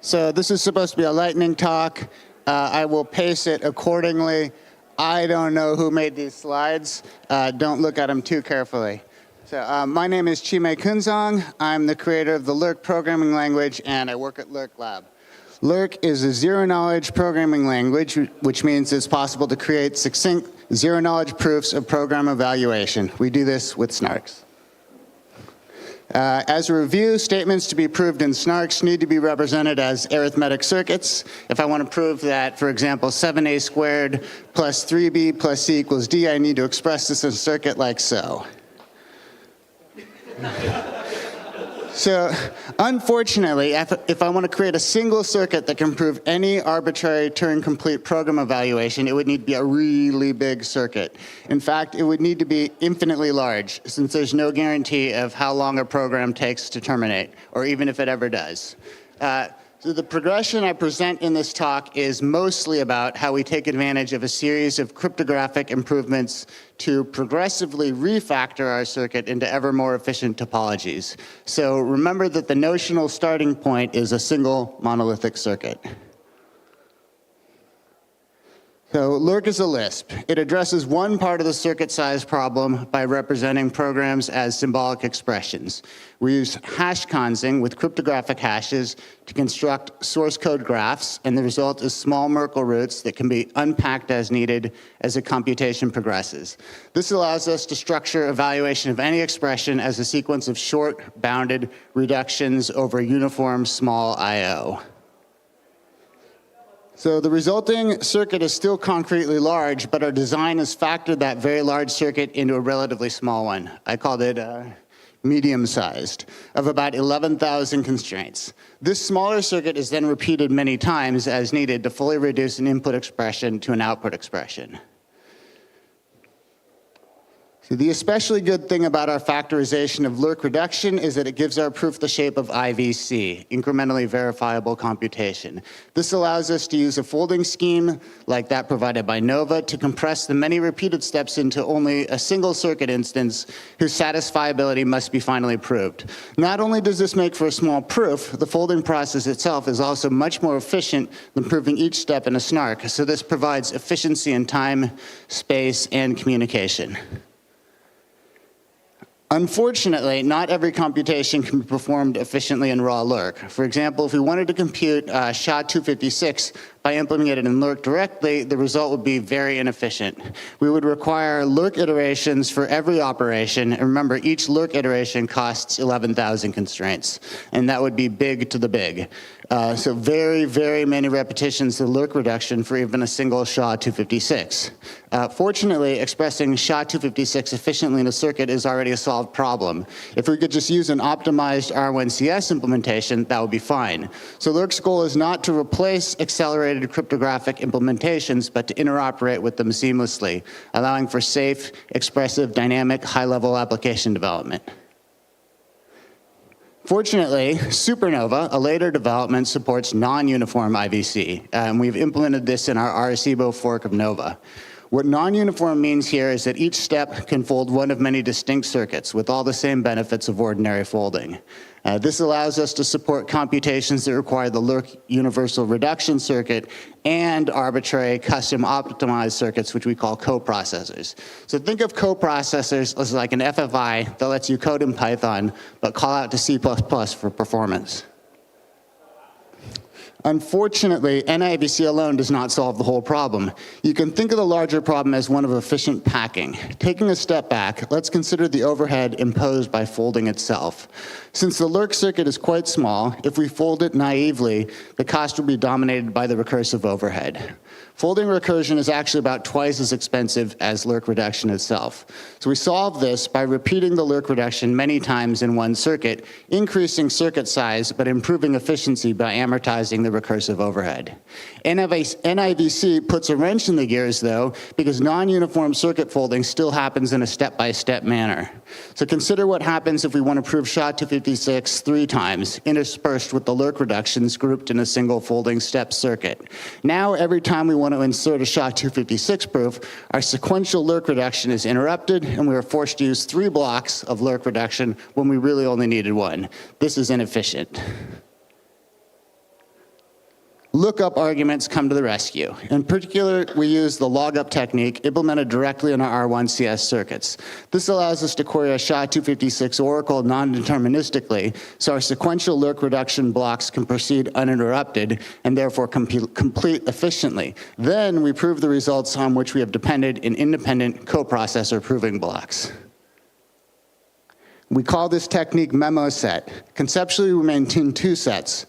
So this is supposed to be a lightning talk. I will pace it accordingly. I don't know who made these slides. Don't look at them too carefully. So my name is Chhi'mèd Künzang. I'm the creator of the Lurk programming language, and I work at Lurk Lab. Lurk is a zero-knowledge programming language, which means it's possible to create succinct zero-knowledge proofs of program evaluation. We do this with snarks. As a review, statements to be proved in snarks need to be represented as arithmetic circuits. If I want to prove that, for example, 7a squared plus 3b plus c equals d, I need to express this in a circuit like so. So, unfortunately, if I want to create a single circuit that can prove any arbitrary Turing-complete program evaluation, it would need to be a really big circuit. In fact, it would need to be infinitely large, since there's no guarantee of how long a program takes to terminate, or even if it ever does. So the progression I present in this talk is mostly about how we take advantage of a series of cryptographic improvements to progressively refactor our circuit into ever more efficient topologies. So remember that the notional starting point is a single monolithic circuit. So Lurk is a Lisp. It addresses one part of the circuit size problem by representing programs as symbolic expressions. We use hash Künzang with cryptographic hashes to construct source code graphs, and the result is small Merkle roots that can be unpacked as needed as a computation progresses. This allows us to structure evaluation of any expression as a sequence of short, bounded reductions over uniform small I/O. So the resulting circuit is still concretely large, but our design has factored that very large circuit into a relatively small one. I called it medium-sized, of about 11,000 constraints. This smaller circuit is then repeated many times as needed to fully reduce an input expression to an output expression. So the especially good thing about our factorization of Lurk reduction is that it gives our proof the shape of IVC, incrementally verifiable computation. This allows us to use a folding scheme like that provided by Nova to compress the many repeated steps into only a single circuit instance whose satisfiability must be finally proved. Not only does this make for a small proof, the folding process itself is also much more efficient than proving each step in a snark, so this provides efficiency in time, space, and communication. Unfortunately, not every computation can be performed efficiently in raw Lurk. For example, if we wanted to compute SHA-256 by implementing it in Lurk directly, the result would be very inefficient. We would require Lurk iterations for every operation, and remember, each Lurk iteration costs 11,000 constraints, and that would be big to the big. So very, very many repetitions of Lurk reduction for even a single SHA-256. Fortunately, expressing SHA-256 efficiently in a circuit is already a solved problem. If we could just use an optimized R1CS implementation, that would be fine. So Lurk's goal is not to replace accelerated cryptographic implementations, but to interoperate with them seamlessly, allowing for safe, expressive, dynamic, high-level application development. Fortunately, Supernova, a later development, supports non-uniform IVC, and we've implemented this in our Arecibo fork of Nova. What non-uniform means here is that each step can fold one of many distinct circuits with all the same benefits of ordinary folding. This allows us to support computations that require the Lurk universal reduction circuit and arbitrary custom optimized circuits, which we call coprocessors. So think of coprocessors as like an FFI that lets you code in Python, but call out to C++ for performance. Unfortunately, NIVC alone does not solve the whole problem. You can think of the larger problem as one of efficient packing. Taking a step back, let's consider the overhead imposed by folding itself. Since the Lurk circuit is quite small, if we fold it naively, the cost will be dominated by the recursive overhead. Folding recursion is actually about twice as expensive as Lurk reduction itself. So we solve this by repeating the Lurk reduction many times in one circuit, increasing circuit size, but improving efficiency by amortizing the recursive overhead. NIVC puts a wrench in the gears, though, because non-uniform circuit folding still happens in a step-by-step manner. So consider what happens if we want to prove SHA-256 3 times, interspersed with the Lurk reductions grouped in a single folding step circuit. Now, every time we want to insert a SHA-256 proof, our sequential Lurk reduction is interrupted, and we are forced to use 3 blocks of Lurk reduction when we really only needed 1. This is inefficient. Lookup arguments come to the rescue. In particular, we use the logup technique implemented directly in our R1CS circuits. This allows us to query a SHA-256 oracle non-deterministically, so our sequential Lurk reduction blocks can proceed uninterrupted and therefore complete efficiently. Then we prove the results on which we have depended in independent coprocessor proving blocks. We call this technique memo set. Conceptually, we maintain two sets.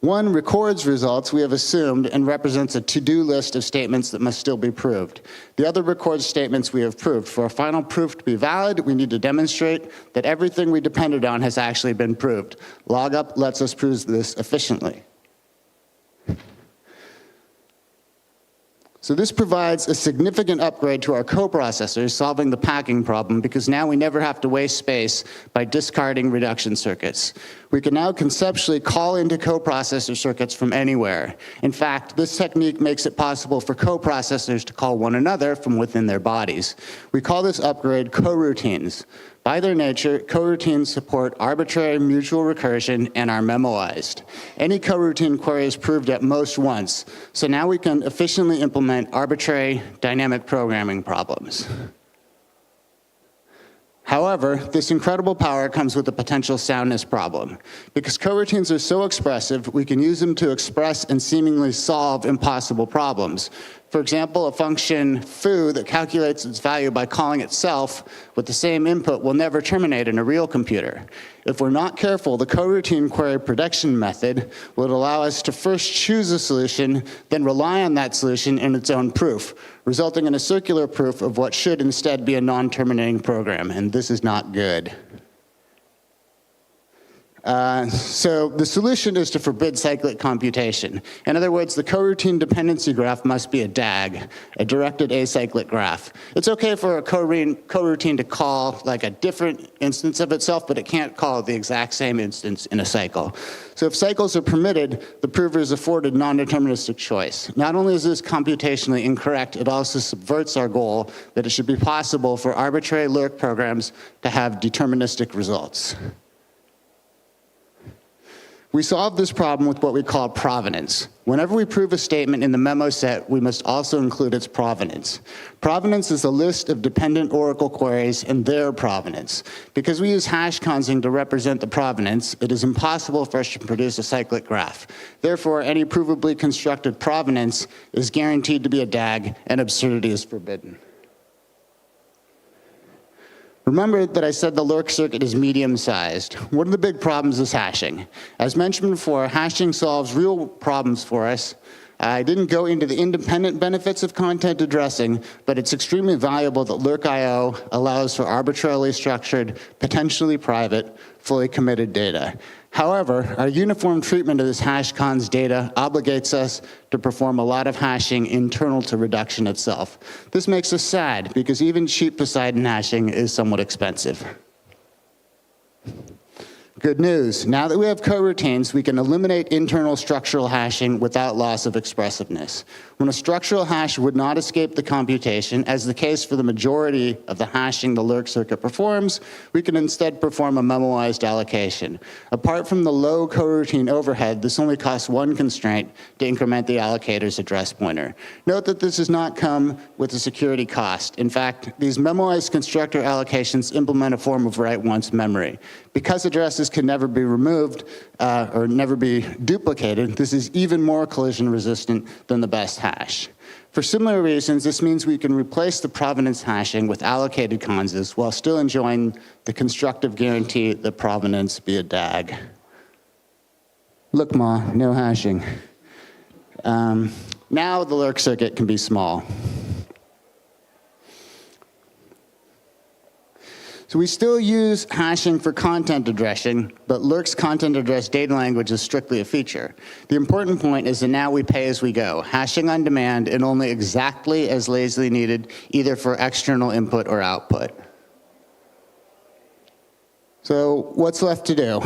One records results we have assumed and represents a to-do list of statements that must still be proved. The other records statements we have proved. For a final proof to be valid, we need to demonstrate that everything we depended on has actually been proved. Logup lets us prove this efficiently. So this provides a significant upgrade to our coprocessors, solving the packing problem, because now we never have to waste space by discarding reduction circuits. We can now conceptually call into coprocessor circuits from anywhere. In fact, this technique makes it possible for coprocessors to call one another from within their bodies. We call this upgrade coroutines. By their nature, coroutines support arbitrary mutual recursion and are memoized. Any coroutine query is proved at most once, so now we can efficiently implement arbitrary dynamic programming problems. However, this incredible power comes with a potential soundness problem. Because coroutines are so expressive, we can use them to express and seemingly solve impossible problems. For example, a function foo that calculates its value by calling itself with the same input will never terminate in a real computer. If we're not careful, the coroutine query prediction method would allow us to first choose a solution, then rely on that solution in its own proof, resulting in a circular proof of what should instead be a non-terminating program, and this is not good. So the solution is to forbid cyclic computation. In other words, the coroutine dependency graph must be a DAG, a directed acyclic graph. It's okay for a coroutine to call like a different instance of itself, but it can't call the exact same instance in a cycle. So if cycles are permitted, the prover is afforded non-deterministic choice. Not only is this computationally incorrect, it also subverts our goal that it should be possible for arbitrary Lurk programs to have deterministic results. We solve this problem with what we call provenance. Whenever we prove a statement in the memo set, we must also include its provenance. Provenance is a list of dependent oracle queries and their provenance. Because we use hash consing to represent the provenance, it is impossible for us to produce a cyclic graph. Therefore, any provably constructed provenance is guaranteed to be a DAG, and absurdity is forbidden. Remember that I said the Lurk circuit is medium-sized. One of the big problems is hashing. As mentioned before, hashing solves real problems for us. I didn't go into the independent benefits of content addressing, but it's extremely valuable that Lurk.io allows for arbitrarily structured, potentially private, fully committed data. However, our uniform treatment of this hash cons data obligates us to perform a lot of hashing internal to reduction itself. This makes us sad, because even cheap Poseidon hashing is somewhat expensive. Good news, now that we have coroutines, we can eliminate internal structural hashing without loss of expressiveness. When a structural hash would not escape the computation, as the case for the majority of the hashing the Lurk circuit performs, we can instead perform a memoized allocation. Apart from the low coroutine overhead, this only costs one constraint to increment the allocator's address pointer. Note that this does not come with a security cost. In fact, these memoized constructor allocations implement a form of write-once memory. Because addresses can never be removed or never be duplicated, this is even more collision resistant than the best hash. For similar reasons, this means we can replace the provenance hashing with allocated conses while still enjoying the constructive guarantee that provenance be a DAG. Look, Ma, no hashing. Now the Lurk circuit can be small. So we still use hashing for content addressing, but Lurk's content address data language is strictly a feature. The important point is that now we pay as we go, hashing on demand and only exactly as lazily needed, either for external input or output. So what's left to do?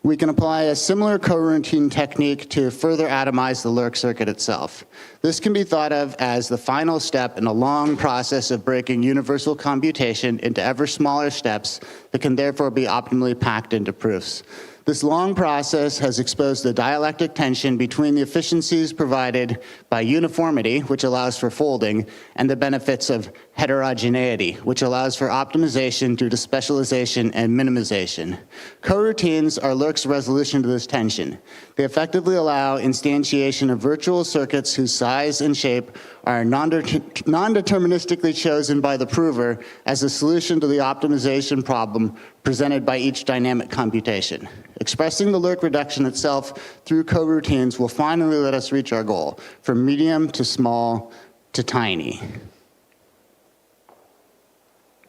We can apply a similar coroutine technique to further atomize the Lurk circuit itself. This can be thought of as the final step in a long process of breaking universal computation into ever smaller steps that can therefore be optimally packed into proofs. This long process has exposed the dialectic tension between the efficiencies provided by uniformity, which allows for folding, and the benefits of heterogeneity, which allows for optimization due to specialization and minimization. Coroutines are Lurk's resolution to this tension. They effectively allow instantiation of virtual circuits whose size and shape are non-deterministically chosen by the prover as a solution to the optimization problem presented by each dynamic computation. Expressing the Lurk reduction itself through coroutines will finally let us reach our goal, from medium to small to tiny.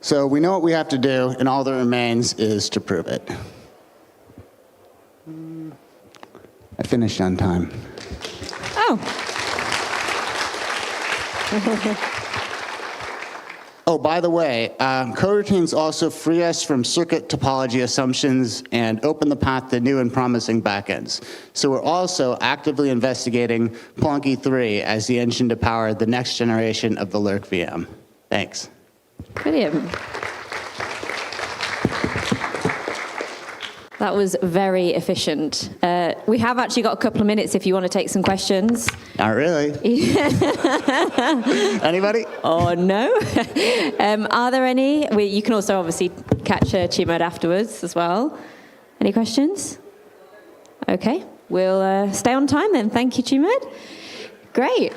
So we know what we have to do, and all that remains is to prove it. I finished on time. Oh. Oh, by the way, coroutines also free us from circuit topology assumptions and open the path to new and promising backends. So we're also actively investigating Plonky 3 as the engine to power the next generation of the Lurk VM. Thanks. Brilliant. That was very efficient. We have actually got a couple of minutes if you want to take some questions. Not really. Anybody? Oh, no. Are there any? You can also obviously catch Chhi'mèd afterwards as well. Any questions? Okay, we'll stay on time then. Thank you, Chhi'mèd. Great.